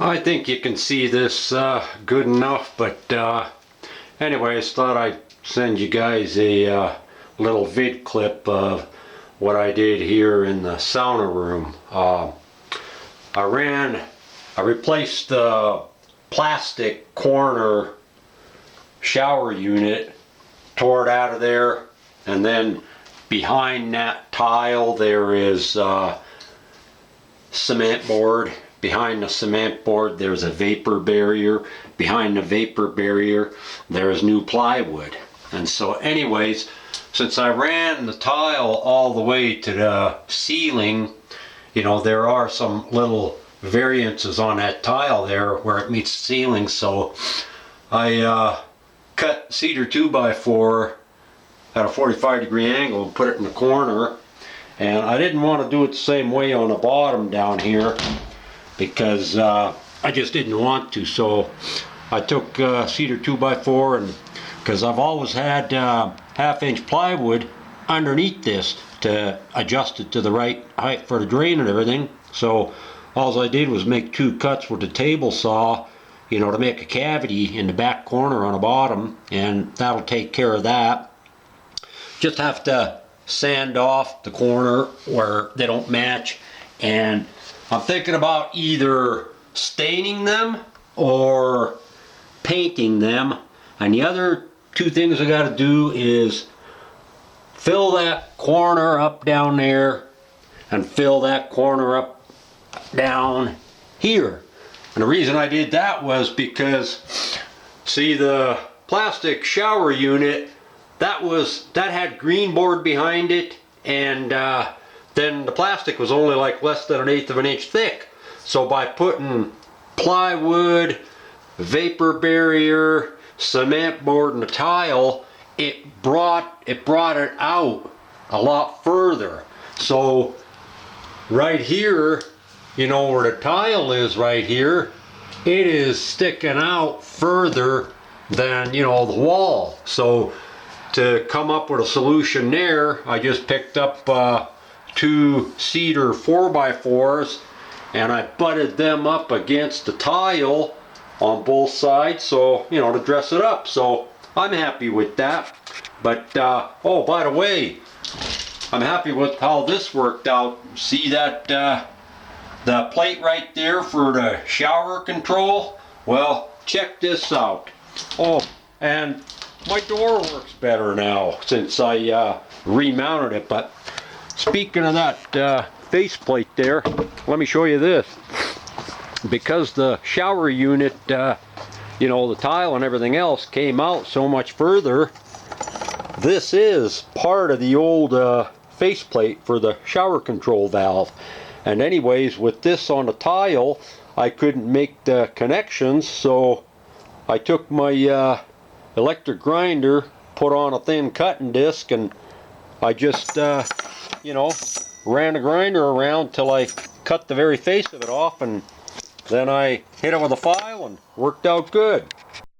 I think you can see this good enough, but anyways, thought I'd send you guys a little vid clip of what I did here in the sauna room. I replaced the plastic corner shower unit, tore it out of there, and then behind that tile there is cement board. Behind the cement board there's a vapor barrier. Behind the vapor barrier there's new plywood. And so anyways, since I ran the tile all the way to the ceiling, you know, there are some little variances on that tile there where it meets the ceiling, so I cut cedar 2x4 at a 45-degree angle and put it in the corner. And I didn't want to do it the same way on the bottom down here because I just didn't want to. So I took cedar 2x4, and because I've always had half-inch plywood underneath this to adjust it to the right height for the drain and everything. So all I did was make 2 cuts with the table saw, you know, to make a cavity in the back corner on the bottom, and that'll take care of that. Just have to sand off the corner where they don't match, and I'm thinking about either staining them or painting them. And the other 2 things I got to do is fill that corner up down there and fill that corner up down here. And the reason I did that was because, see, the plastic shower unit, that had green board behind it, and then the plastic was only like less than 1/8 of an inch thick. So by putting plywood, vapor barrier, cement board, and a tile, it brought it out a lot further. So right here, you know, where the tile is right here, it is sticking out further than, you know, the wall. So to come up with a solution there, I just picked up 2 cedar 4x4s and I butted them up against the tile on both sides, so, you know, to dress it up. So I'm happy with that. But oh, by the way, I'm happy with how this worked out. See that the plate right there for the shower control? Well, check this out. Oh, and my door works better now since I remounted it. But speaking of that faceplate there, let me show you this. Because the shower unit, you know, the tile and everything else came out so much further, this is part of the old faceplate for the shower control valve. And anyways, with this on the tile, I couldn't make the connections, so I took my electric grinder, put on a thin cutting disc, and I just, you know, ran the grinder around till I cut the very face of it off, and then I hit it with a file and worked out good.